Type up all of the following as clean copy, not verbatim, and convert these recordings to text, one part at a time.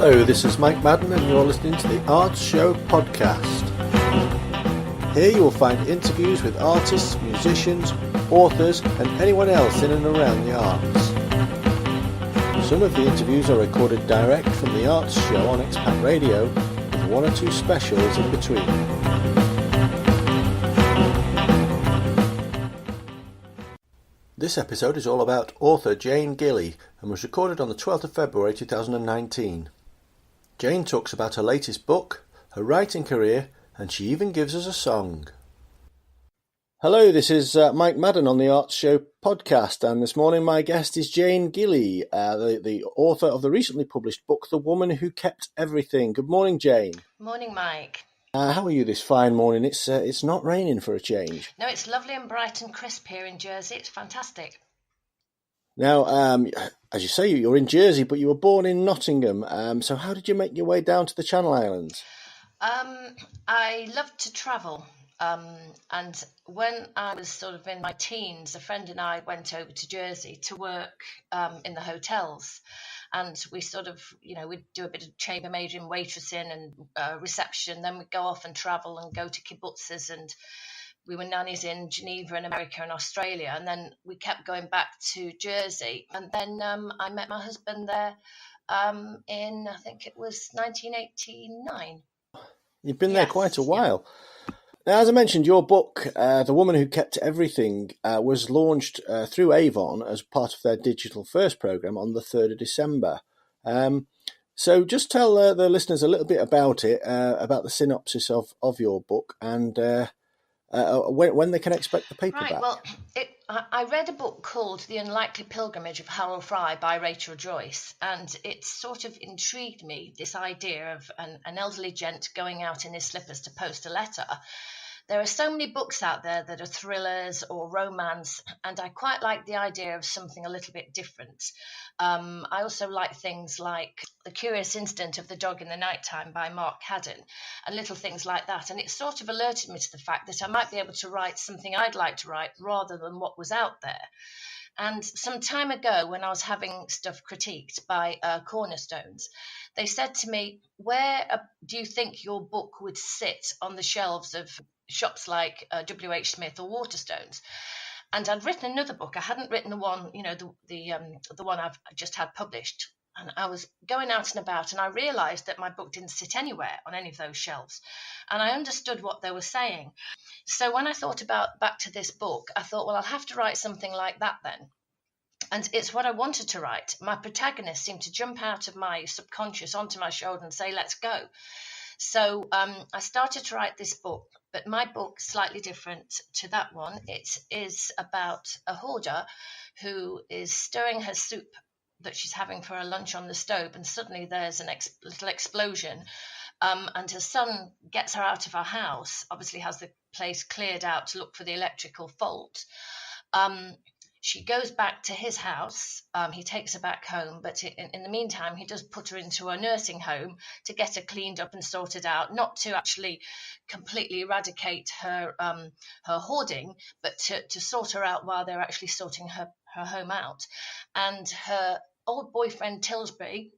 Hello, this is Mike Madden and you're listening to the Arts Show podcast. Here you will find interviews with artists, musicians, authors and anyone else in and around the arts. Some of the interviews are recorded direct from the Arts Show on Expat Radio, with one or two specials in between. This episode is all about author Jane Gilley and was recorded on the 12th of February 2019. Jane talks about her latest book, her writing career, and she even gives us a song. Hello, this is Mike Madden on the Arts Show podcast, and this morning my guest is Jane Gilley, the author of the recently published book, The Woman Who Kept Everything. Good morning, Jane. Morning, Mike. How are you this fine morning? It's not raining for a change. No, it's lovely and bright and crisp here in Jersey. It's fantastic. Now, as you say, you're in Jersey, but you were born in Nottingham. So how did you make your way down to the Channel Islands? I love to travel. And when I was sort of in my teens, a friend and I went over to Jersey to work in the hotels. And we sort of, we'd do a bit of chambermaid and waitressing and reception. Then we'd go off and travel and go to kibbutzes. And we were nannies in Geneva and America and Australia. And then we kept going back to Jersey. And then I met my husband there in, I think it was 1989. You've been there quite a while. Yeah. Now, as I mentioned, your book, The Woman Who Kept Everything, was launched through Avon as part of their Digital First programme on the 3rd of December. So just tell the listeners a little bit about it, about the synopsis of your book and when they can expect the paperback. Right, well, I read a book called The Unlikely Pilgrimage of Harold Fry by Rachel Joyce, and it sort of intrigued me, this idea of an elderly gent going out in his slippers to post a letter. There are so many books out there that are thrillers or romance, and I quite like the idea of something a little bit different. I also like things like The Curious Incident of the Dog in the Nighttime by Mark Haddon, and little things like that. And it sort of alerted me to the fact that I might be able to write something I'd like to write rather than what was out there. And some time ago, when I was having stuff critiqued by Cornerstones, they said to me, where do you think your book would sit on the shelves of shops like W.H. Smith or Waterstones? And I'd written another book. I hadn't written the one, the one I've just had published. And I was going out and about, and I realised that my book didn't sit anywhere on any of those shelves. And I understood what they were saying. So when I thought about back to this book, I thought, well, I'll have to write something like that then. And it's what I wanted to write. My protagonist seemed to jump out of my subconscious onto my shoulder and say, let's go. So I started to write this book, but my book is slightly different to that one. It is about a hoarder who is stirring her soup that she's having for her lunch on the stove, and suddenly there's an little explosion, and her son gets her out of her house, obviously has the place cleared out to look for the electrical fault. She goes back to his house. He takes her back home, but in the meantime, he does put her into a nursing home to get her cleaned up and sorted out, not to actually completely eradicate her hoarding, but to sort her out while they're actually sorting her home out. And her old boyfriend, Tilsbury,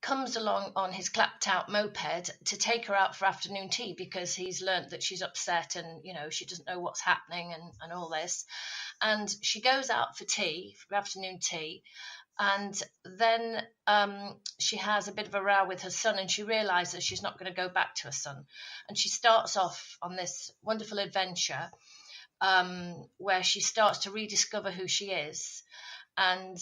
comes along on his clapped-out moped to take her out for afternoon tea because he's learnt that she's upset and, she doesn't know what's happening and all this. And she goes out for tea, for afternoon tea, and then she has a bit of a row with her son, and she realises she's not going to go back to her son. And she starts off on this wonderful adventure where she starts to rediscover who she is. And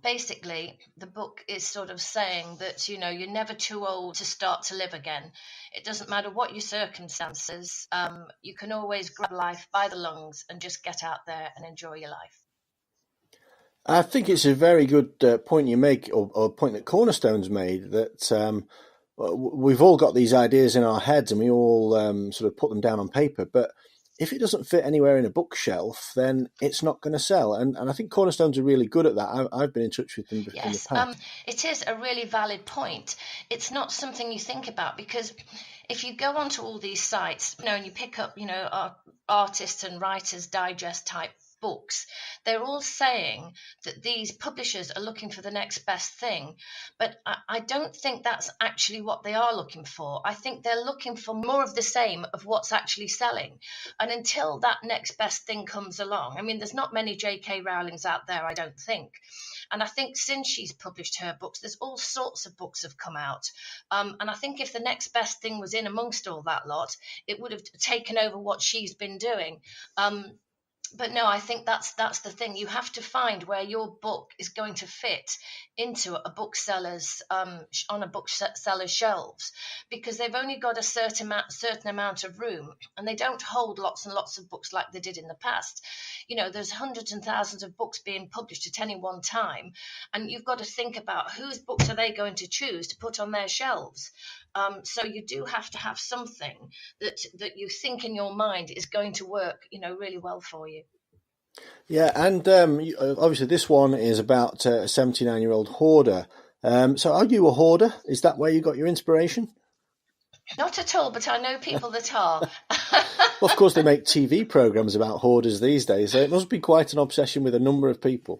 basically, the book is sort of saying that, you're never too old to start to live again. It doesn't matter what your circumstances. You can always grab life by the lungs and just get out there and enjoy your life. I think it's a very good point you make, or a point that Cornerstone's made, that we've all got these ideas in our heads and we all sort of put them down on paper, but if it doesn't fit anywhere in a bookshelf, then it's not going to sell. And I think Cornerstones are really good at that. I've been in touch with them in the past. It is a really valid point. It's not something you think about because if you go onto all these sites, and you pick up, artists and writers digest type books, they're all saying that these publishers are looking for the next best thing. But I don't think that's actually what they are looking for. I think they're looking for more of the same of what's actually selling. And until that next best thing comes along, I mean, there's not many J.K. Rowlings out there, I don't think. And I think since she's published her books, there's all sorts of books have come out. And I think if the next best thing was in amongst all that lot, it would have taken over what she's been doing. But no, I think that's the thing. You have to find where your book is going to fit into a bookseller's on a bookseller's shelves, because they've only got a certain amount of room, and they don't hold lots and lots of books like they did in the past. You know, there's hundreds and thousands of books being published at any one time, and you've got to think about whose books are they going to choose to put on their shelves. So you do have to have something that you think in your mind is going to work, you know, really well for you. Yeah, and obviously this one is about a 79-year-old hoarder. So are you a hoarder? Is that where you got your inspiration? Not at all, but I know people that are. Well, of course, they make TV programs about hoarders these days, so it must be quite an obsession with a number of people.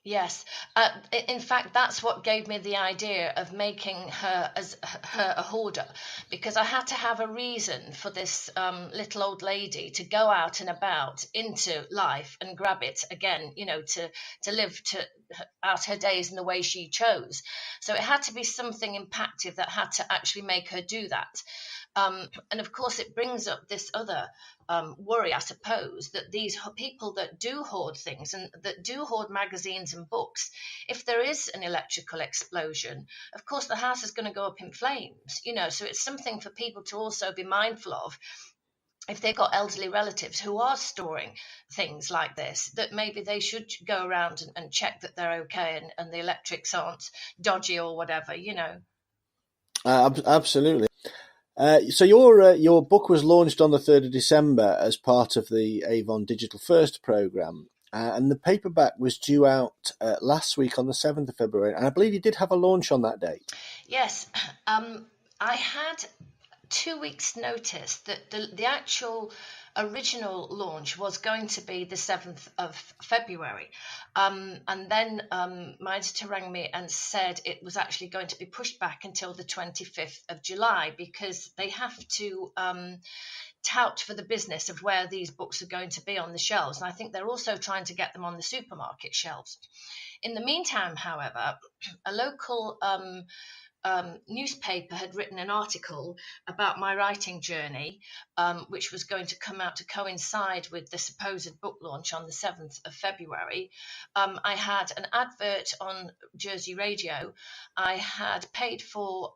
Yes. In fact, that's what gave me the idea of making her a hoarder, because I had to have a reason for this little old lady to go out and about into life and grab it again, you know, to live out her days in the way she chose. So it had to be something impactful that had to actually make her do that. And of course, it brings up this other worry, I suppose, that these people that do hoard things and that do hoard magazines and books, if there is an electrical explosion, of course, the house is going to go up in flames, you know, so it's something for people to also be mindful of. If they've got elderly relatives who are storing things like this, that maybe they should go around and check that they're okay and the electrics aren't dodgy or whatever, you know. Absolutely. So your book was launched on the 3rd of December as part of the Avon Digital First programme, and the paperback was due out last week on the 7th of February, and I believe you did have a launch on that date. Yes, I had 2 weeks' notice that the actual original launch was going to be the 7th of February. And then my editor rang me and said it was actually going to be pushed back until the 25th of July, because they have to tout for the business of where these books are going to be on the shelves. And I think they're also trying to get them on the supermarket shelves. In the meantime, however, a local newspaper had written an article about my writing journey, which was going to come out to coincide with the supposed book launch on the 7th of February. I had an advert on Jersey Radio. I had paid for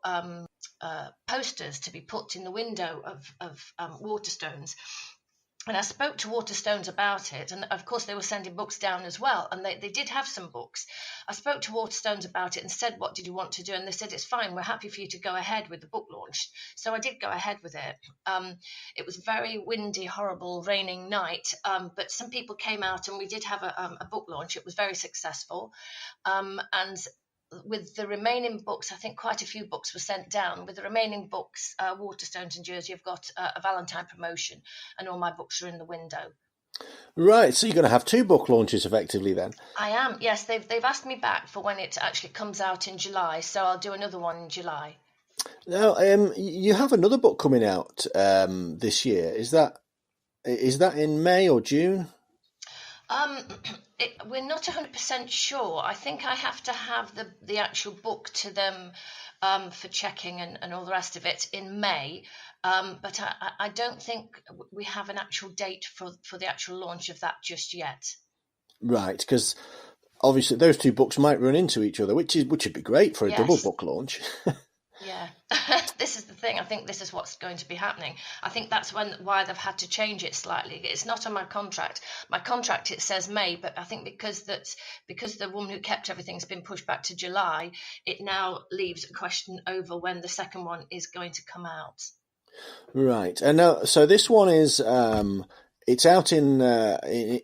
posters to be put in the window of Waterstones. And I spoke to Waterstones about it, and of course they were sending books down as well, and they did have some books. I spoke to Waterstones about it and said, what did you want to do? And they said, it's fine, we're happy for you to go ahead with the book launch. So I did go ahead with it. It was very windy, horrible, raining night, but some people came out and we did have a book launch. It was very successful. And with the remaining books, I think quite a few books were sent down. With the remaining books, Waterstones and Jersey have got a Valentine promotion, and all my books are in the window. Right, so you're going to have 2 book launches effectively then? I am, yes. They've asked me back for when it actually comes out in July, so I'll do another one in July. Now, you have another book coming out this year. Is that in May or June? We're not 100% sure. I think I have to have the actual book to them for checking and all the rest of it in May. But I don't think we have an actual date for the actual launch of that just yet. Right, because obviously those 2 books might run into each other, which would be great for a double book launch. Yeah, this is the thing. I think this is what's going to be happening. I think that's why they've had to change it slightly. It's not on my contract. My contract, it says May, but I think because the woman who kept everything's been pushed back to July, it now leaves a question over when the second one is going to come out. Right, and now so this one is it's out in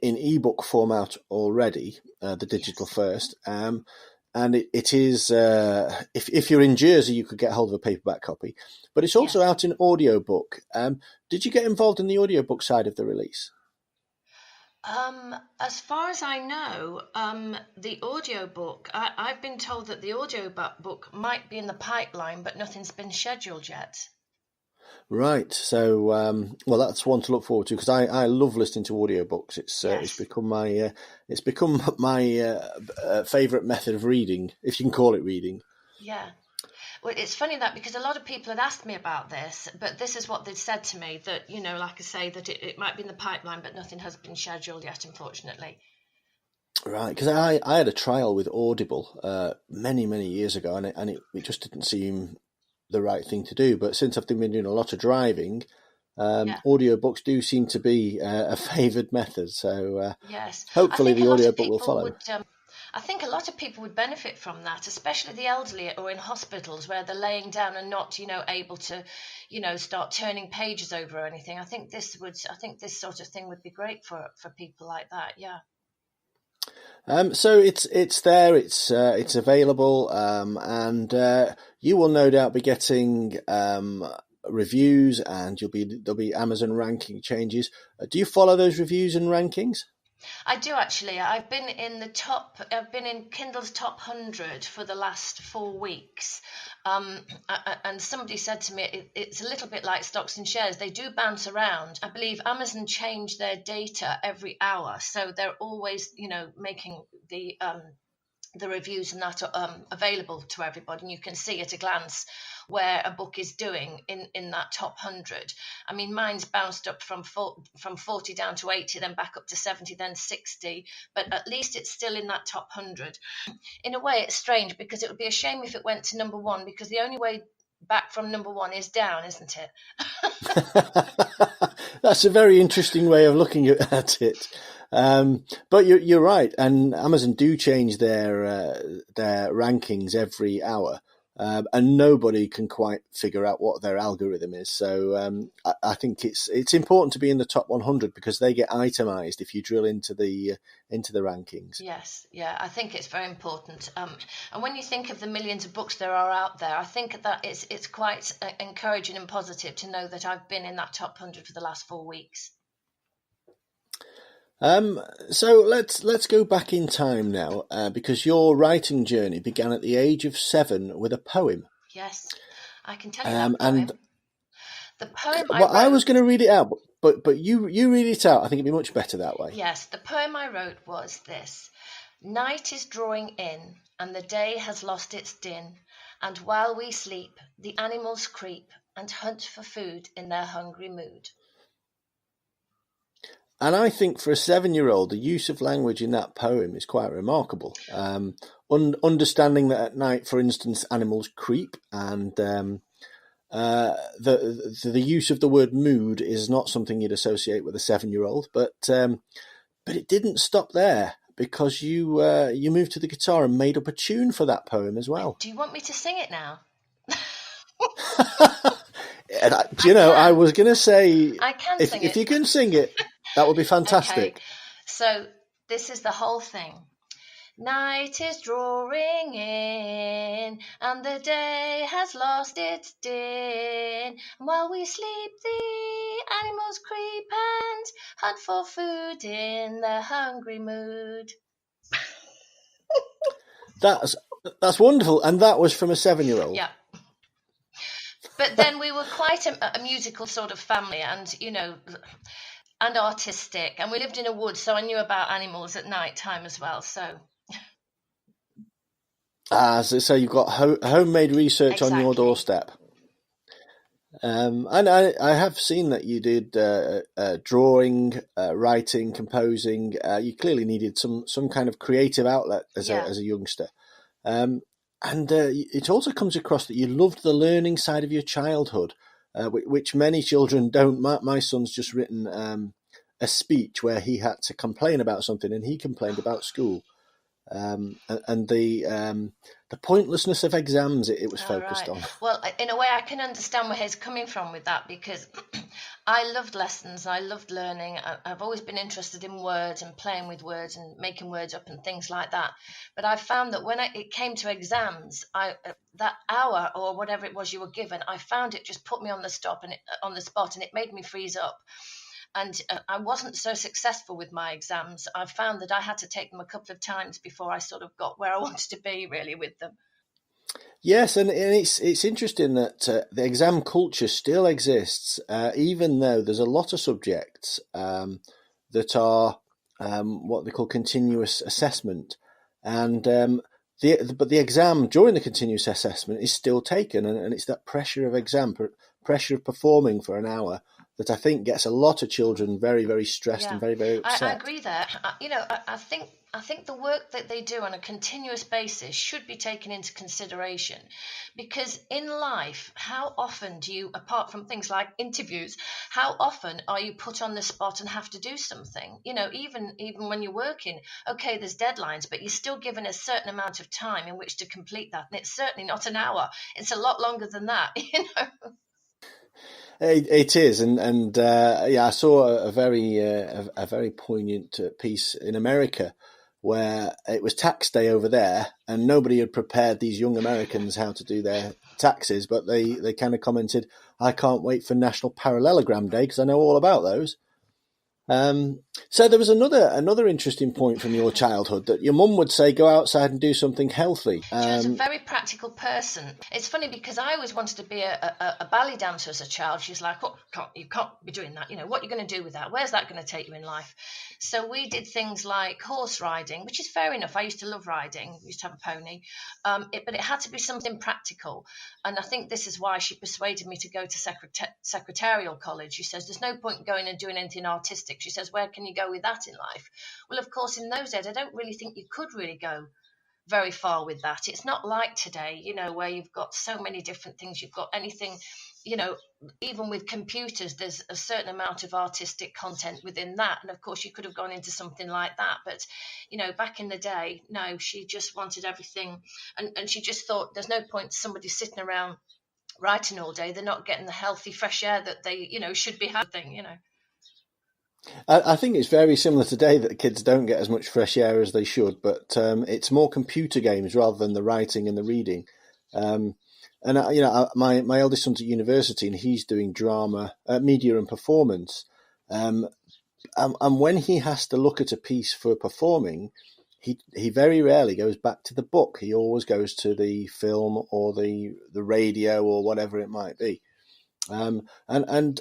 ebook format already, the digital first. And it is, if you're in Jersey, you could get hold of a paperback copy. But it's also out in audiobook. Did you get involved in the audiobook side of the release? As far as I know, the audiobook, I've been told that the audiobook might be in the pipeline, but nothing's been scheduled yet. Right. So, well, that's one to look forward to because I love listening to audiobooks. It's Yes. it's become my favorite method of reading, if you can call it reading. Yeah. Well, it's funny that because a lot of people had asked me about this, but this is what they'd said to me that, like I say, that it might be in the pipeline, but nothing has been scheduled yet, unfortunately. Right, because I had a trial with Audible many years ago, and it just didn't seem the right thing to do. But since I've been doing a lot of driving, Yeah. audiobooks do seem to be a favoured method. So Yes. I hopefully think the a lot of audiobook will people follow. would. I think a lot of people would benefit from that, especially the elderly or in hospitals where they're laying down and not, able to, start turning pages over or anything. I think this sort of thing would be great for people like that. Yeah. So it's there, it's available, and you will no doubt be getting reviews, and there'll be Amazon ranking changes. Do you follow those reviews and rankings? I do actually. I've been in Kindle's top 100 for the last 4 weeks. And somebody said to me, it's a little bit like stocks and shares. They do bounce around. I believe Amazon change their data every hour. So they're always, making the reviews and that available to everybody, and you can see at a glance where a book is doing in that top 100. I mean, mine's bounced up from 40 down to 80, then back up to 70, then 60, but at least it's still in that top 100. In a way, it's strange because it would be a shame if it went to number one, because the only way back from number one is down, isn't it? That's a very interesting way of looking at it. But you're right, and Amazon do change their rankings every hour, and nobody can quite figure out what their algorithm is. So I think it's important to be in the top 100 because they get itemized if you drill into the rankings. Yes, yeah, I think it's very important. And when you think of the millions of books there are out there, I think that it's quite encouraging and positive to know that I've been in that top 100 for the last 4 weeks. So let's go back in time now, because your writing journey began at the age of 7 with a poem. Yes, I can tell you that poem. And The poem I well, wrote. I was going to read it out, but you read it out. I think it'd be much better that way. Yes, the poem I wrote was this: Night is drawing in, and the day has lost its din, and while we sleep, the animals creep and hunt for food in their hungry mood. And I think for a 7-year-old, the use of language in that poem is quite remarkable. Understanding that at night, for instance, animals creep, and the use of the word mood is not something you'd associate with a 7-year-old. But it didn't stop there, because you moved to the guitar and made up a tune for that poem as well. Do you want me to sing it now? I was going to say, I can sing it. If you can sing it, that would be fantastic. Okay. So this is the whole thing. Night is drawing in, and the day has lost its din. And while we sleep, the animals creep and hunt for food in their hungry mood. That's wonderful, and that was from a 7-year-old. Yeah. But then we were quite a musical sort of family, and and artistic, and we lived in a wood, so I knew about animals at night time as well. So you've got homemade research exactly. on your doorstep. And I have seen that you did drawing, writing, composing. You clearly needed some kind of creative outlet as a youngster. And it also comes across that you loved the learning side of your childhood, which many children don't. My son's just written a speech where he had to complain about something, and he complained about school. And the pointlessness of exams it was focused on. Well, in a way, I can understand where he's coming from with that, because I loved lessons, I loved learning. I've always been interested in words and playing with words and making words up and things like that. But I found that when it came to exams, that hour or whatever it was you were given, I found it just put me on the spot, and it made me freeze up. and I wasn't so successful with my exams. I found that I had to take them a couple of times before I sort of got where I wanted to be really with them. Yes, and it's interesting that the exam culture still exists, even though there's a lot of subjects that are what they call continuous assessment, and but the exam during the continuous assessment is still taken, and it's that pressure of pressure of performing for an hour that I think gets a lot of children very, very stressed and very, very upset. I agree there. I think the work that they do on a continuous basis should be taken into consideration, because in life, how often do you, apart from things like interviews, how often are you put on the spot and have to do something? Even when you're working, okay, there's deadlines, but you're still given a certain amount of time in which to complete that, and it's certainly not an hour. It's a lot longer than that. It is, and I saw a very poignant piece in America where it was tax day over there, and nobody had prepared these young Americans how to do their taxes, but they kind of commented, "I can't wait for National Parallelogram Day because I know all about those." So there was another interesting point from your childhood that your mum would say, go outside and do something healthy. She was a very practical person. It's funny because I always wanted to be a ballet dancer as a child. She's like, oh, you can't be doing that. What are you going to do with that? Where's that going to take you in life? So we did things like horse riding, which is fair enough. I used to love riding. I used to have a pony. But it had to be something practical. And I think this is why she persuaded me to go to secretarial college. She says, there's no point going and doing anything artistic. She says, where can you go with that in life? Well, of course, in those days, I don't really think you could really go very far with that. It's not like today, where you've got so many different things. You've got anything, even with computers, there's a certain amount of artistic content within that. And of course, you could have gone into something like that. But, back in the day, no, she just wanted everything. And she just thought there's no point somebody sitting around writing all day. They're not getting the healthy, fresh air that they, should be having, I think it's very similar today that kids don't get as much fresh air as they should, but it's more computer games rather than the writing and the reading. My eldest son's at university and he's doing drama, media and performance. And when he has to look at a piece for performing, he very rarely goes back to the book. He always goes to the film or the radio or whatever it might be. And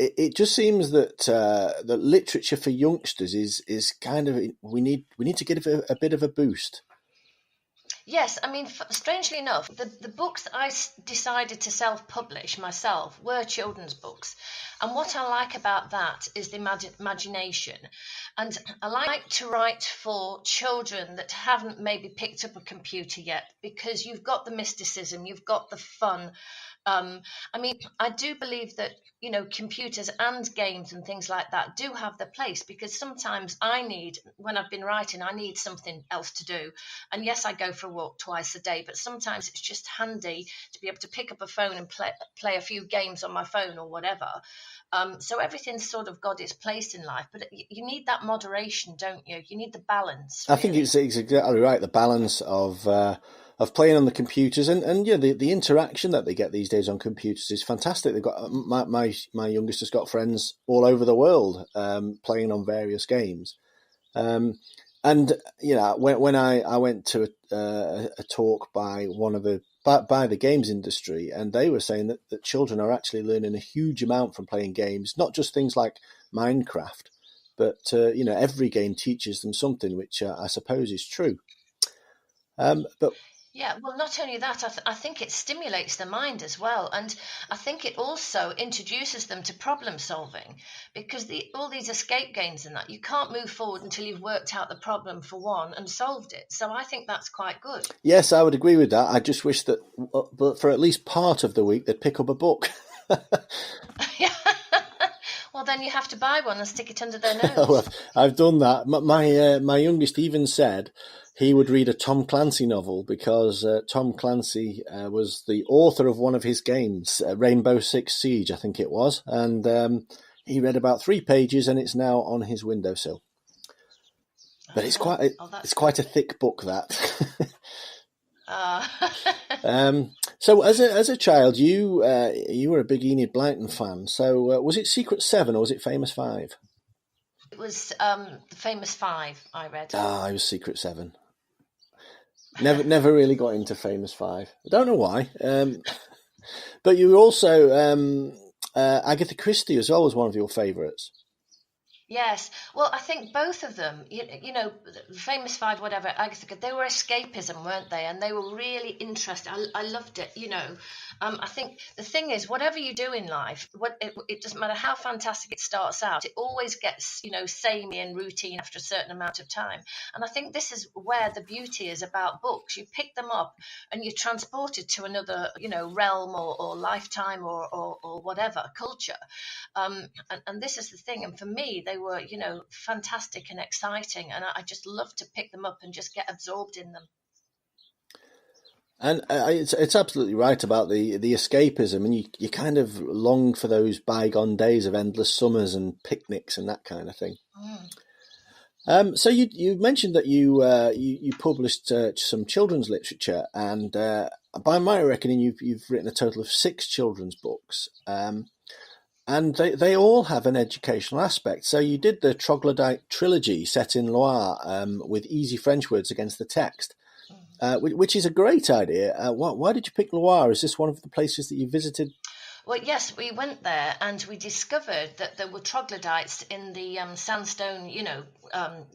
it just seems that that literature for youngsters is kind of we need to give it a bit of a boost. Yes, I mean, strangely enough, the books that I decided to self-publish myself were children's books. And what I like about that is the imagination. And I like to write for children that haven't maybe picked up a computer yet, because you've got the mysticism, you've got the fun. I do believe that, computers and games and things like that do have their place, because sometimes when I've been writing, I need something else to do. And yes, I go for a walk twice a day, but sometimes it's just handy to be able to pick up a phone and play a few games on my phone or whatever. So everything's sort of got its place in life, but you need that moderation, don't you? You need the balance. Really. I think it's exactly right. The balance of playing on the computers and the interaction that they get these days on computers is fantastic. They've got my youngest has got friends all over the world playing on various games. When I went to a talk by by the games industry, and they were saying that children are actually learning a huge amount from playing games, not just things like Minecraft, but every game teaches them something, which I suppose is true. Yeah, well, not only that, I think it stimulates the mind as well. And I think it also introduces them to problem solving, because all these escape games and that, you can't move forward until you've worked out the problem for one and solved it. So I think that's quite good. Yes, I would agree with that. I just wish that for at least part of the week, they'd pick up a book. Yeah. Well, then you have to buy one and stick it under their nose. Well, I've done that. My youngest even said he would read a Tom Clancy novel, because Tom Clancy was the author of one of his games, Rainbow Six Siege, I think it was. And he read about 3 pages and it's now on his windowsill. But it's quite a thick book, that. Uh, So as a child, you were a big Enid Blyton fan. So was it Secret Seven or was it Famous Five? it was the famous five I read. Ah, I was Secret Seven. Never really got into Famous Five. I don't know why. But you were also Agatha Christie as well was one of your favourites. Yes, well, I think both of them, the famous five, whatever, Agatha, they were escapism, weren't they? And they were really interesting. I loved it, I think the thing is, whatever you do in life, it doesn't matter how fantastic it starts out, it always gets, samey and routine after a certain amount of time. And I think this is where the beauty is about books. You pick them up and you're transported to another, realm or lifetime or whatever, culture. And this is the thing. And for me, they were, fantastic and exciting. And I just love to pick them up and just get absorbed in them. And it's absolutely right about the escapism, and you kind of long for those bygone days of endless summers and picnics and that kind of thing. So you mentioned that you published some children's literature, and by my reckoning, you've written a total of 6 children's books, and they all have an educational aspect. So you did the Troglodyte trilogy set in Loire with easy French words against the text. Which is a great idea. Why did you pick Loire? Is this one of the places that you visited? Well, yes, we went there and we discovered that there were troglodytes in the sandstone,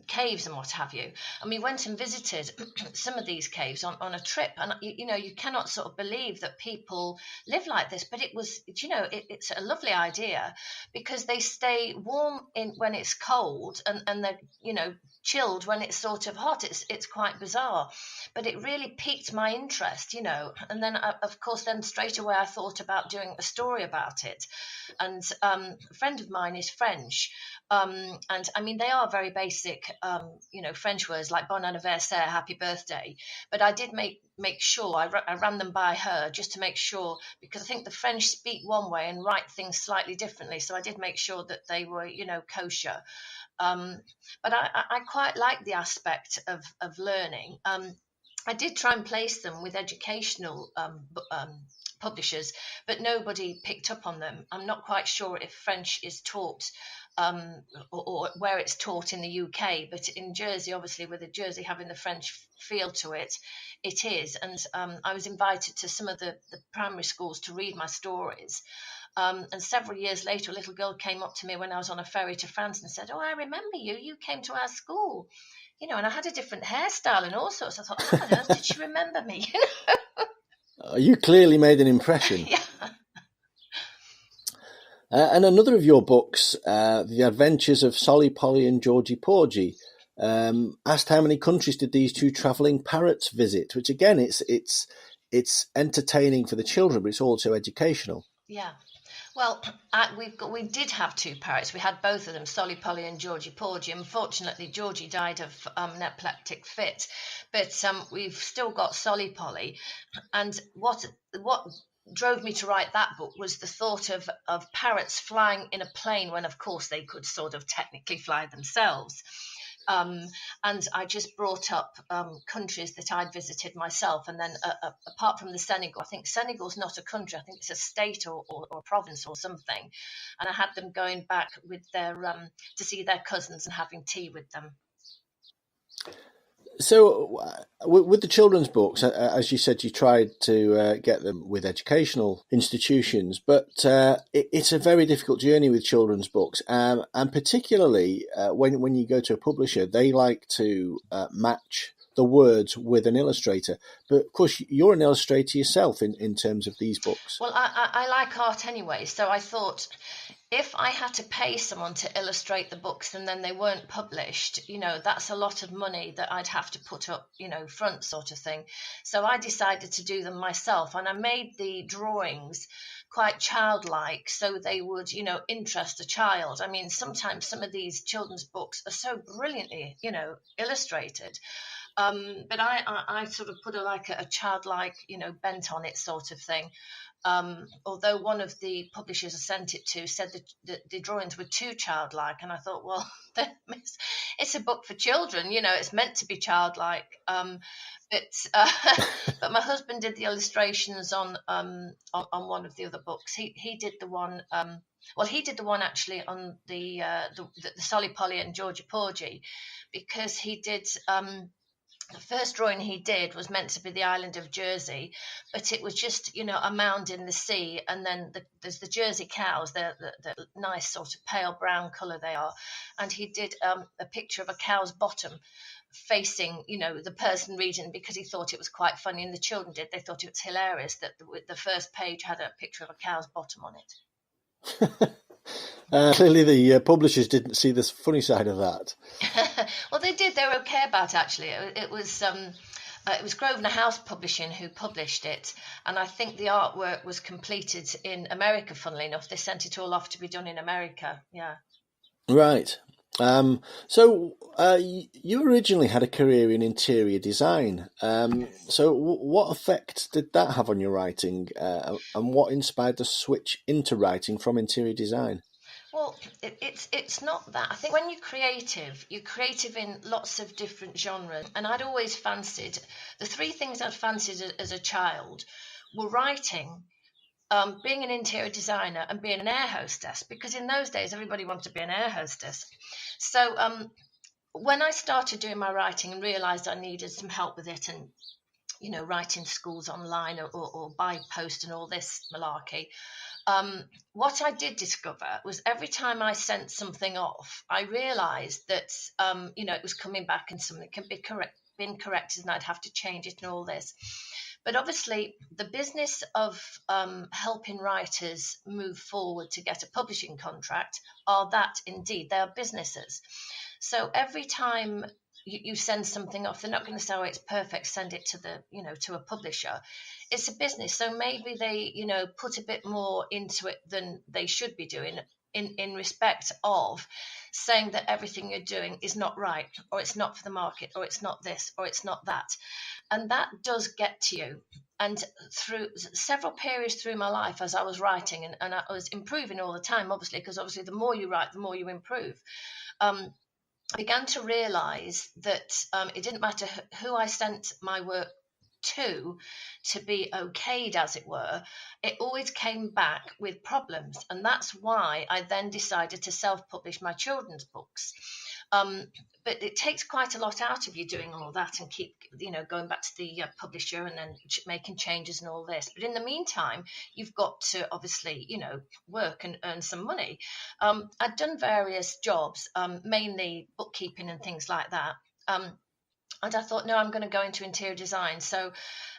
caves and what have you. And we went and visited some of these caves on a trip. And, you cannot sort of believe that people live like this. But it was, it's a lovely idea because they stay warm when it's cold and they're, chilled when it's sort of hot. It's quite bizarre. But it really piqued my interest, And then, of course, then straight away I thought about doing a story about it. And a friend of mine is French, and I mean they are very basic, French words like bon anniversaire, happy birthday. But I did make sure I ran them by her just to make sure, because I think the French speak one way and write things slightly differently. So I did make sure that they were, kosher. But I quite like the aspect of learning. I did try and place them with educational publishers, but nobody picked up on them. I'm not quite sure if French is taught or where it's taught in the UK, but in Jersey, obviously, with the Jersey having the French feel to it, it is. And I was invited to some of the primary schools to read my stories. And several years later, a little girl came up to me when I was on a ferry to France and said, "Oh, I remember you. You came to our school." And I had a different hairstyle and all sorts. I thought, how on earth did she remember me? You clearly made an impression. Yeah. And another of your books, The Adventures of Solly Polly and Georgie Porgy, asked how many countries did these two travelling parrots visit, which again, it's entertaining for the children, but it's also educational. Yeah. Well, we did have 2 parrots. We had both of them, Solly Polly and Georgie Porgy. Unfortunately, Georgie died of an epileptic fit, but we've still got Solly Polly. And what drove me to write that book was the thought of parrots flying in a plane when, of course, they could sort of technically fly themselves. And I just brought up countries that I'd visited myself. And then apart from the Senegal, I think Senegal's not a country. I think it's a state or a province or something. And I had them going back with their to see their cousins and having tea with them. So with the children's books, as you said, you tried to get them with educational institutions, but it's a very difficult journey with children's books. And particularly when you go to a publisher, they like to match the words with an illustrator. But of course, you're an illustrator yourself in terms of these books. Well, I like art anyway, so I thought if I had to pay someone to illustrate the books and then they weren't published, that's a lot of money that I'd have to put up, front sort of thing. So I decided to do them myself, and I made the drawings quite childlike so they would, interest a child. I mean, sometimes some of these children's books are so brilliantly, illustrated. But I sort of put a childlike, bent on it sort of thing. Although one of the publishers I sent it to said that the drawings were too childlike, and I thought, well, it's a book for children, it's meant to be childlike. but my husband did the illustrations on one of the other books. He did the one. Well, he did the one actually on the Solly Polly and Georgia Porgy, because he did. The first drawing he did was meant to be the island of Jersey, but it was just, a mound in the sea, and then there's the Jersey cows. They're the nice sort of pale brown colour they are, and he did a picture of a cow's bottom facing, the person reading, because he thought it was quite funny, and the children did. They thought it was hilarious that the first page had a picture of a cow's bottom on it. Clearly the publishers didn't see the funny side of that. Well, they did. They were okay about it, actually. It was Grosvenor House Publishing who published it, and I think the artwork was completed in America, funnily enough. They sent it all off to be done in America, yeah. Right. So you originally had a career in interior design. So what effect did that have on your writing, and what inspired the switch into writing from interior design? Well, it's not that. I think when you're creative in lots of different genres. And I'd always fancied, the three things I'd fancied as a child were writing, being an interior designer, and being an air hostess, because in those days everybody wanted to be an air hostess. So when I started doing my writing and realised I needed some help with it, and writing schools online or by post and all this malarkey, what I did discover was every time I sent something off, I realised that it was coming back and something can be been corrected, and I'd have to change it and all this. But obviously, the business of helping writers move forward to get a publishing contract are that indeed they are businesses. So every time you send something off, they're not going to say, "Oh, it's perfect, send it to to a publisher." It's a business, so maybe they put a bit more into it than they should be doing, in respect of saying that everything you're doing is not right, or it's not for the market, or it's not this, or it's not that. And that does get to you. And through several periods through my life, as I was writing, and I was improving all the time, obviously, because obviously the more you write, the more you improve. I began to realise that it didn't matter who I sent my work to be okayed, as it were, it always came back with problems. And that's why I then decided to self-publish my children's books. But it takes quite a lot out of you doing all that, and keep, going back to the publisher and then making changes and all this. But in the meantime, you've got to obviously, work and earn some money. I'd done various jobs, mainly bookkeeping and things like that. And I thought, no, I'm going to go into interior design. So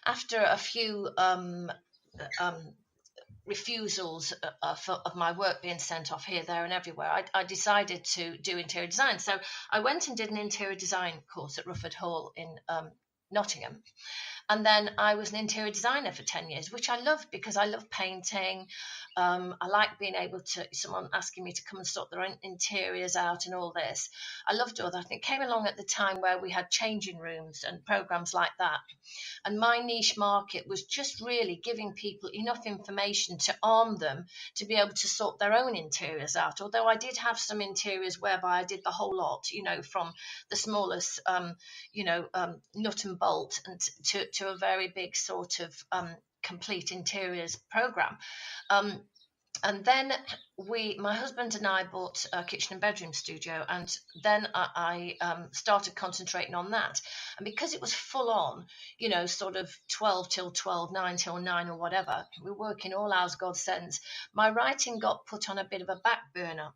after a few refusals of my work being sent off here, there and everywhere, I decided to do interior design. So I went and did an interior design course at Rufford Hall in Nottingham. And then I was an interior designer for 10 years, which I loved, because I love painting. I like being able to, someone asking me to come and sort their own interiors out and all this. I loved all that. And it came along at the time where we had changing rooms and programs like that. And my niche market was just really giving people enough information to arm them to be able to sort their own interiors out. Although I did have some interiors whereby I did the whole lot, from the smallest, nut and bolt, and to a very big sort of complete interiors program. And then my husband and I bought a kitchen and bedroom studio, and then I started concentrating on that. And because it was full on, sort of 12 till 12, 9 till 9 or whatever, we were working all hours, God sends, my writing got put on a bit of a back burner.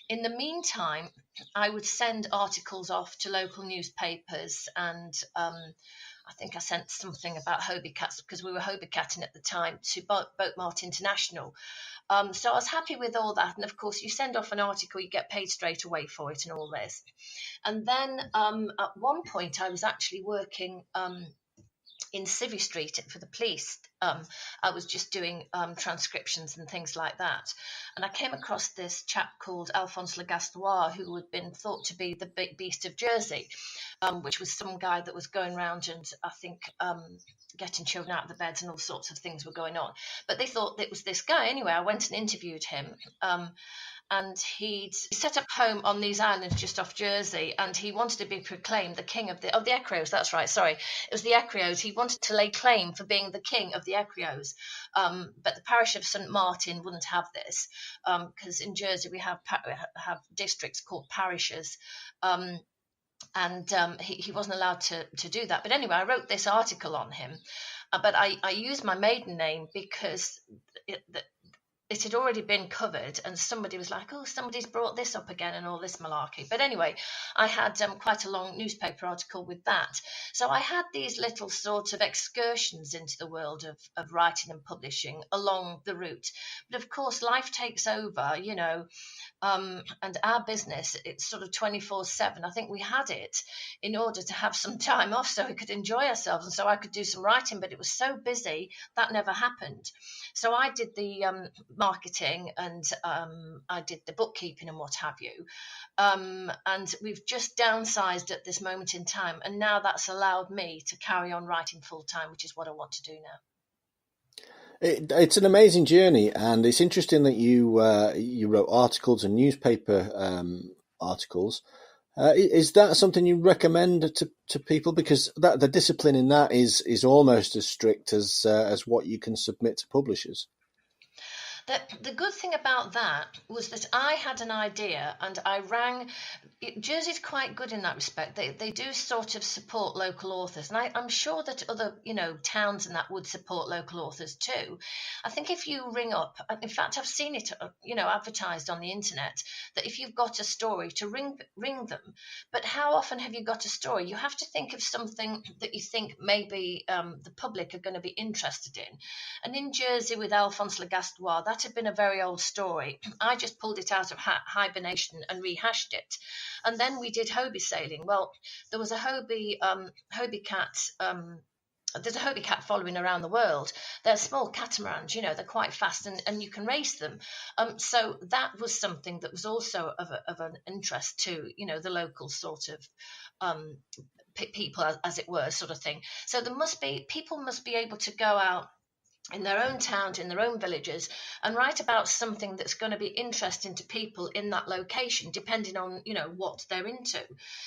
In the meantime, I would send articles off to local newspapers, and I think I sent something about Hobie Cats, because we were Hobie Catting at the time, to Boat Mart International. So I was happy with all that. And of course, you send off an article, you get paid straight away for it and all this. And then at one point, I was actually working in Civvy Street for the police. I was just doing transcriptions and things like that. And I came across this chap called Alphonse Legastroir, who had been thought to be the big beast of Jersey, which was some guy that was going around and I think getting children out of the beds, and all sorts of things were going on. But they thought it was this guy. Anyway, I went and interviewed him. and he'd set up home on these islands just off Jersey, and he wanted to be proclaimed the king of the Ecrios. That's right, sorry, it was the Ecrios. He wanted to lay claim for being the king of the Ecrios, but the parish of St Martin wouldn't have this, because in Jersey we have districts called parishes. He wasn't allowed to do that. But anyway, I wrote this article on him, but I used my maiden name because it had already been covered, and somebody was like, oh, somebody's brought this up again and all this malarkey. But anyway, I had quite a long newspaper article with that. So I had these little sort of excursions into the world of writing and publishing along the route. But of course, life takes over, and our business, it's sort of 24/7. I think we had it in order to have some time off so we could enjoy ourselves and so I could do some writing, but it was so busy that never happened. So I did the marketing, and I did the bookkeeping and what have you. And we've just downsized at this moment in time, and now that's allowed me to carry on writing full time, which is what I want to do now. It's an amazing journey, and it's interesting that you wrote articles and newspaper articles. Is that something you recommend to people? Because the discipline in that is almost as strict as what you can submit to publishers. The good thing about that was that I had an idea, and I rang. Jersey's quite good in that respect. They do sort of support local authors, and I'm sure that other towns and that would support local authors too. I think if you ring up, in fact, I've seen it advertised on the internet, that if you've got a story, to ring them. But how often have you got a story? You have to think of something that you think maybe the public are going to be interested in. And in Jersey with Alphonse Legastroir, that had been a very old story. I just pulled it out of hibernation and rehashed it. And then we did Hobie sailing. Well, there was a Hobie cat. There's a Hobie cat following around the world. They're small catamarans, they're quite fast, and you can race them. So that was something that was also of an interest to, the local sort of people, as it were, sort of thing. So people must be able to go out in their own towns, in their own villages, and write about something that's going to be interesting to people in that location, depending on what they're into.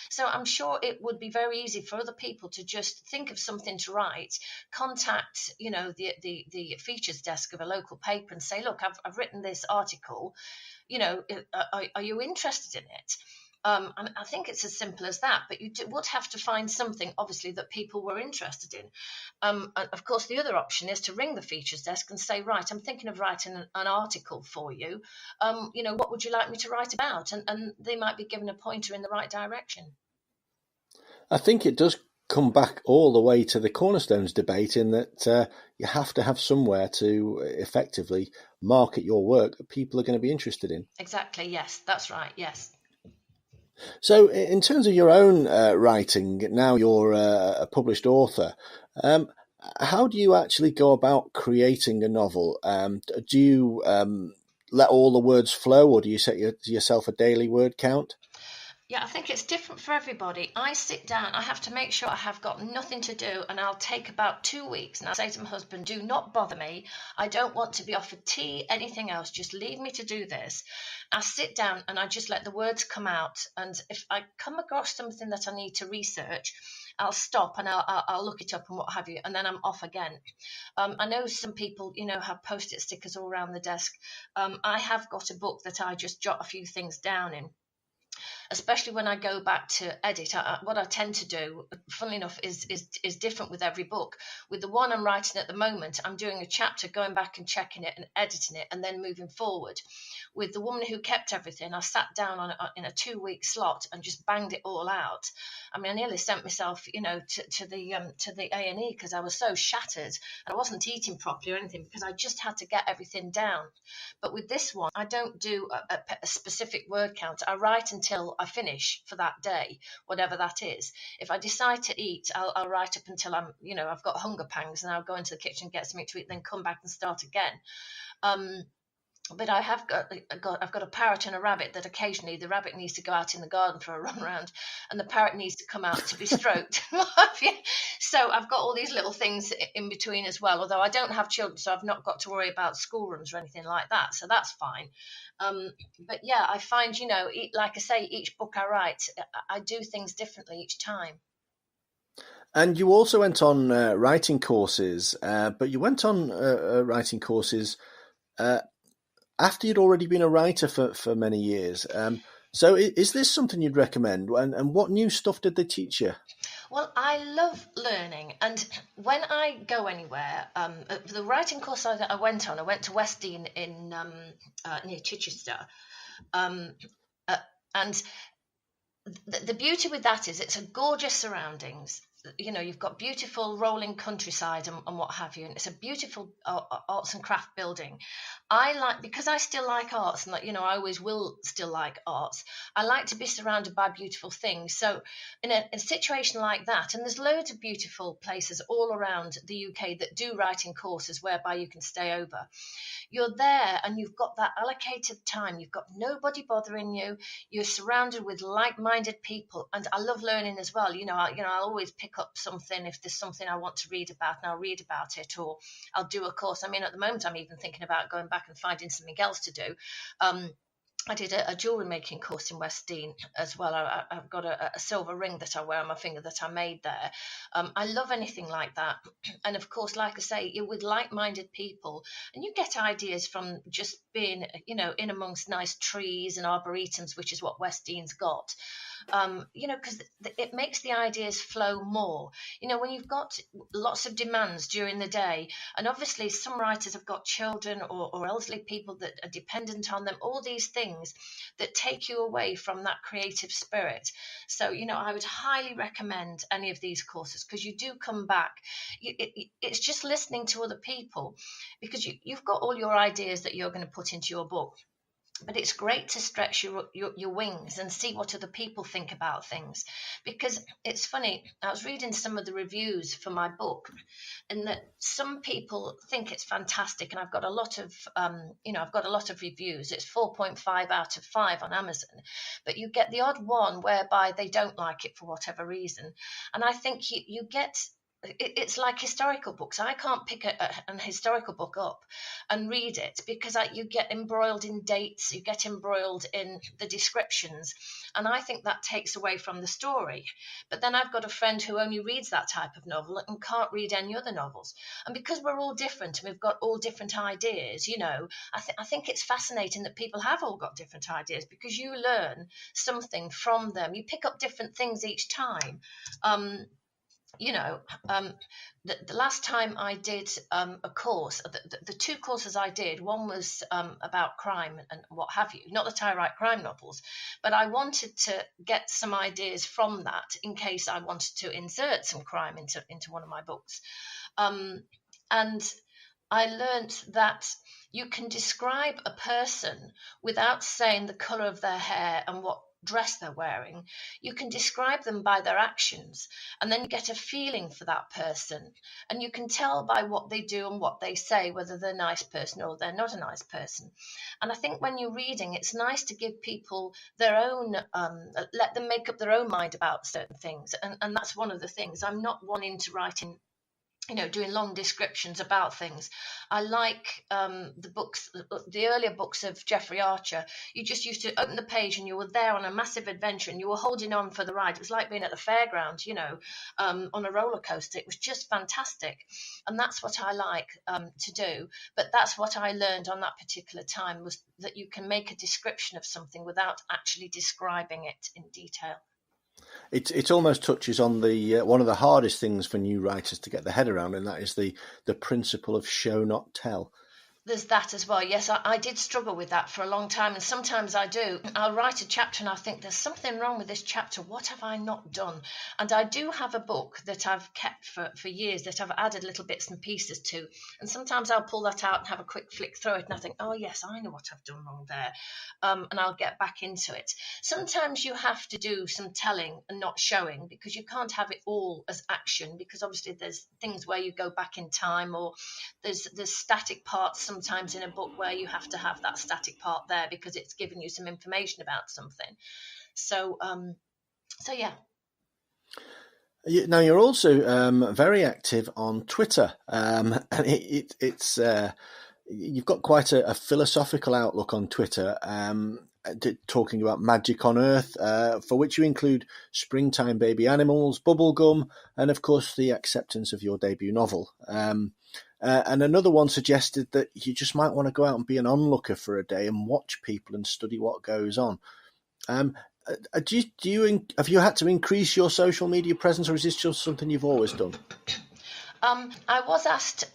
So I'm sure it would be very easy for other people to just think of something to write, contact the features desk of a local paper and say, look, I've written this article, are you interested in it? And I think it's as simple as that, but you would have to find something, obviously, that people were interested in. And of course, the other option is to ring the features desk and say, right, I'm thinking of writing an article for you. What would you like me to write about? And they might be given a pointer in the right direction. I think it does come back all the way to the Cornerstones debate, in that you have to have somewhere to effectively market your work that people are going to be interested in. Exactly, yes, that's right, yes. So in terms of your own writing, now you're a published author, how do you actually go about creating a novel? Do you let all the words flow, or do you set yourself a daily word count? Yeah, I think it's different for everybody. I sit down, I have to make sure I have got nothing to do, and I'll take about 2 weeks, and I'll say to my husband, do not bother me. I don't want to be offered tea, anything else. Just leave me to do this. I sit down and I just let the words come out. And if I come across something that I need to research, I'll stop and I'll look it up and what have you, and then I'm off again. I know some people, have post-it stickers all around the desk. I have got a book that I just jot a few things down in. Especially when I go back to edit, what I tend to do, funnily enough, is different with every book. With the one I'm writing at the moment, I'm doing a chapter, going back and checking it and editing it, and then moving forward. With The Woman Who Kept Everything, I sat down in a 2-week slot and just banged it all out. I mean, I nearly sent myself, to the A&E because I was so shattered, and I wasn't eating properly or anything, because I just had to get everything down. But with this one, I don't do a specific word count. I write until I finish for that day, whatever that is. If I decide to eat, I'll write up until I've got hunger pangs, and I'll go into the kitchen, get something to eat, then come back and start again. but I have I've got a parrot and a rabbit that occasionally the rabbit needs to go out in the garden for a run around, and the parrot needs to come out to be stroked. So I've got all these little things in between as well. Although I don't have children, so I've not got to worry about schoolrooms or anything like that. So that's fine. But yeah, I find, like I say, each book I write, I do things differently each time. And you also went on writing courses, but you went on writing courses after you'd already been a writer for many years. So is this something you'd recommend? And what new stuff did they teach you? Well, I love learning, and when I go anywhere, the writing course I went on, I went to Westdean in near Chichester, um, and the beauty with that is it's a gorgeous surroundings. You've got beautiful rolling countryside and what have you, and it's a beautiful arts and craft building. Because I still like arts, and I always will still like arts. I like to be surrounded by beautiful things. So in a situation like that, and there's loads of beautiful places all around the UK that do writing courses whereby you can stay over. You're there and you've got that allocated time. You've got nobody bothering you. You're surrounded with like-minded people, and I love learning as well. I'll always pick up something if there's something I want to read about, and I'll read about it, or I'll do a course. I mean, at the moment, I'm even thinking about going back and finding something else to do. I did a jewellery making course in Westdean as well. I've got a silver ring that I wear on my finger that I made there. I love anything like that. And of course, like I say, you're with like-minded people, and you get ideas from just being, in amongst nice trees and arboretums, which is what Westdean's got. Because it makes the ideas flow more. When you've got lots of demands during the day, and obviously some writers have got children or elderly people that are dependent on them, all these things that take you away from that creative spirit. So, I would highly recommend any of these courses, because you do come back. It's just listening to other people, because you've got all your ideas that you're going to put into your book. But it's great to stretch your wings and see what other people think about things. Because it's funny, I was reading some of the reviews for my book, and that some people think it's fantastic, and I've got a lot of reviews. It's 4.5 out of 5 on Amazon, but you get the odd one whereby they don't like it for whatever reason. And I think you get, it's like historical books. I can't pick an historical book up and read it, because you get embroiled in dates, you get embroiled in the descriptions, and I think that takes away from the story. But then I've got a friend who only reads that type of novel and can't read any other novels. And because we're all different and we've got all different ideas, I think it's fascinating that people have all got different ideas, because you learn something from them. You pick up different things each time. The last time I did a course, the two courses I did, one was about crime and what have you. Not that I write crime novels, but I wanted to get some ideas from that in case I wanted to insert some crime into one of my books. And I learnt that you can describe a person without saying the colour of their hair and what dress they're wearing. You can describe them by their actions, and then you get a feeling for that person, and you can tell by what they do and what they say whether they're a nice person or they're not a nice person. And I think when you're reading, it's nice to give people their own, let them make up their own mind about certain things, and that's one of the things. I'm not wanting to write in, doing long descriptions about things. I like the books, the earlier books of Jeffrey Archer. You just used to open the page and you were there on a massive adventure, and you were holding on for the ride. It was like being at the fairground, on a roller coaster. It was just fantastic. And that's what I like to do. But that's what I learned on that particular time, was that you can make a description of something without actually describing it in detail. It almost touches on the one of the hardest things for new writers to get their head around, and that is the principle of show not tell. There's that as well. Yes, I did struggle with that for a long time, and sometimes I do. I'll write a chapter and I think there's something wrong with this chapter. What have I not done? And I do have a book that I've kept for years that I've added little bits and pieces to, and sometimes I'll pull that out and have a quick flick through it, and I think, oh yes, I know what I've done wrong there, and I'll get back into it. Sometimes you have to do some telling and not showing, because you can't have it all as action, because obviously there's things where you go back in time, or there's static parts sometimes in a book where you have to have that static part there because it's giving you some information about something. So yeah. Now, you're also very active on Twitter, and it's you've got quite a philosophical outlook on Twitter, talking about magic on Earth, for which you include springtime baby animals, bubblegum, and of course the acceptance of your debut novel. And another one suggested that you just might want to go out and be an onlooker for a day and watch people and study what goes on. Have you had to increase your social media presence, or is this just something you've always done? I was asked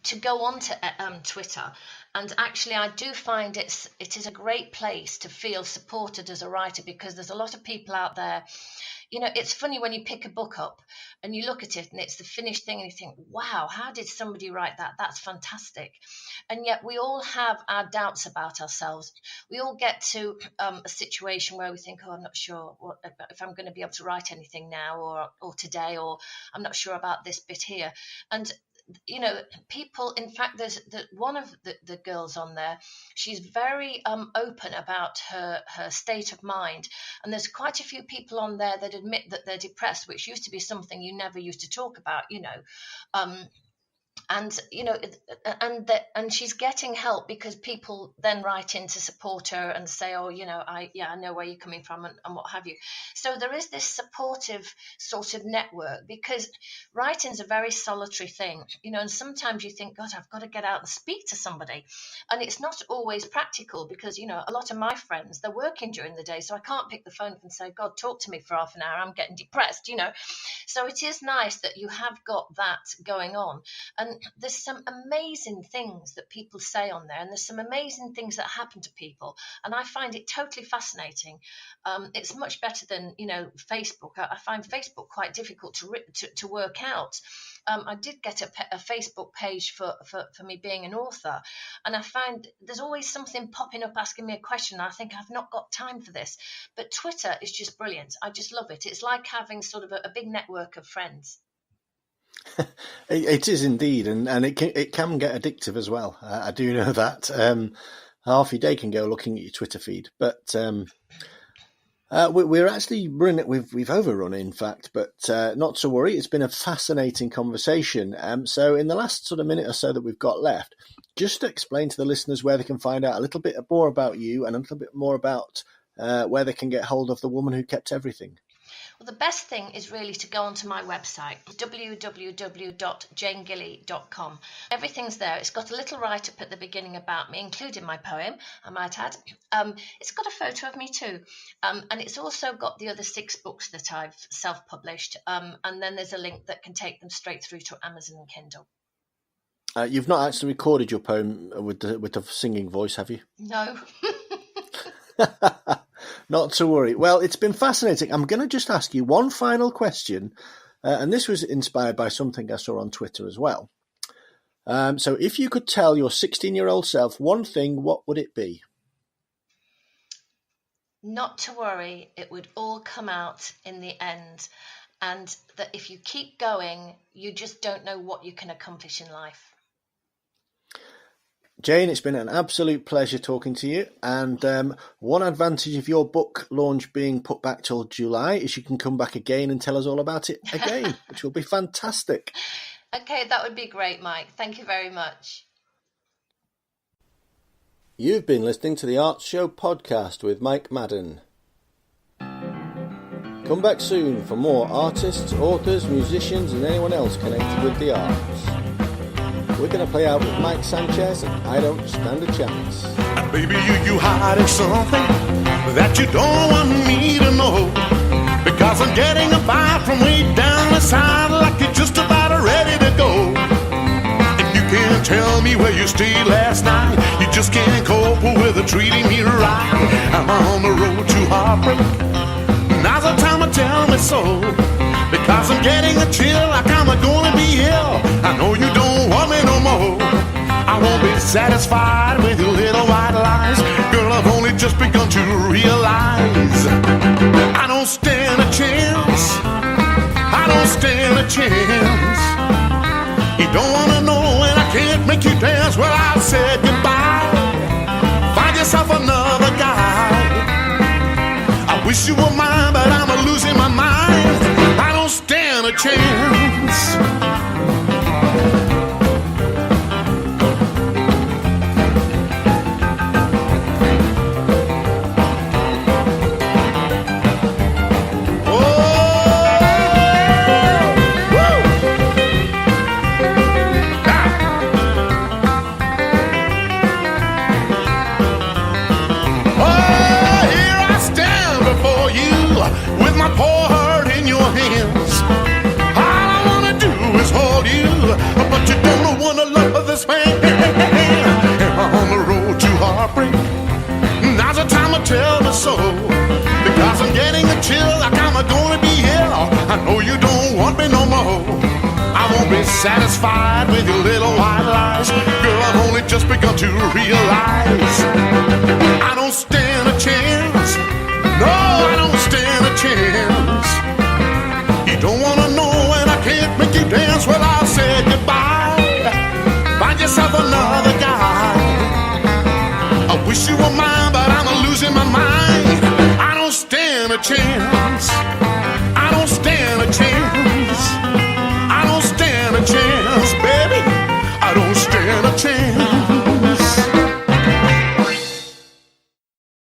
to go on to Twitter, and actually I do find it is a great place to feel supported as a writer, because there's a lot of people out there. It's funny when you pick a book up and you look at it and it's the finished thing and you think, wow, how did somebody write that? That's fantastic. And yet we all have our doubts about ourselves. We all get to a situation where we think, I'm not sure if I'm going to be able to write anything now or today, or I'm not sure about this bit here. And people, in fact, there's one of the girls on there, she's very open about her state of mind, and there's quite a few people on there that admit that they're depressed, which used to be something you never used to talk about, and and she's getting help because people then write in to support her and say, I know where you're coming from and what have you. So there is this supportive sort of network, because writing's a very solitary thing, and sometimes you think, God, I've got to get out and speak to somebody, and it's not always practical because a lot of my friends, they're working during the day, so I can't pick the phone up and say, God, talk to me for half an hour, I'm getting depressed. So it is nice that you have got that going on. And there's some amazing things that people say on there, and there's some amazing things that happen to people, and I find it totally fascinating. It's much better than Facebook. I find Facebook quite difficult to work out. I did get a Facebook page for me being an author, and I find there's always something popping up asking me a question. I think I've not got time for this, but Twitter is just brilliant. I just love it. It's like having sort of a big network of friends. It is indeed, and it can get addictive as well. I do know that. Half your day can go looking at your Twitter feed, but we're actually running. We've overrun, in fact, but not to worry. It's been a fascinating conversation. So in the last sort of minute or so that we've got left, just to explain to the listeners where they can find out a little bit more about you and a little bit more about where they can get hold of the woman who kept everything. Well, the best thing is really to go onto my website, www.janegilley.com. Everything's there. It's got a little write-up at the beginning about me, including my poem, I might add. It's got a photo of me too. And it's also got the other 6 books that I've self-published. And then there's a link that can take them straight through to Amazon and Kindle. You've not actually recorded your poem with the singing voice, have you? No. Not to worry. Well, it's been fascinating. I'm going to just ask you one final question, and this was inspired by something I saw on Twitter as well. So if you could tell your 16-year-old self one thing, what would it be? Not to worry. It would all come out in the end, and that if you keep going, you just don't know what you can accomplish in life. Jane, it's been an absolute pleasure talking to you, and one advantage of your book launch being put back till July is you can come back again and tell us all about it again, which will be fantastic. Okay, that would be great, Mike. Thank you very much. You've been listening to the Arts Show podcast with Mike Madden. Come back soon for more artists, authors, musicians and anyone else connected with the arts. We're going to play out with Mike Sanchez and I Don't Stand a Chance. Baby, you hiding something that you don't want me to know, because I'm getting a vibe from way down the side, like you're just about ready to go. And you can't tell me where you stayed last night, you just can't cope with treating me right. I'm on the road to heartbreak, now's the time to tell me so, because I'm getting a chill like I'm gonna be ill. I know you don't want me no more. I won't be satisfied with your little white lies. Girl, I've only just begun to realize I don't stand a chance. I don't stand a chance. You don't wanna know when I can't make you dance, well, I'll say goodbye. Find yourself another guy. I wish you were mine, but I'm losing my mind. I don't stand a chance. Poor heart in your hands. All I wanna do is hold you, but you don't wanna love this man. Am I on the road to heartbreak? Now's the time to tell me so, because I'm getting a chill like I'm gonna be here. I know you don't want me no more. I won't be satisfied with your little white lies. Girl, I've only just begun to realize I don't stand a chance. No, I don't stand a chance. You don't wanna know and I can't make you dance. Well, I'll say goodbye. Find yourself another guy. I wish you were mine, but I'm losing my mind. I don't stand a chance.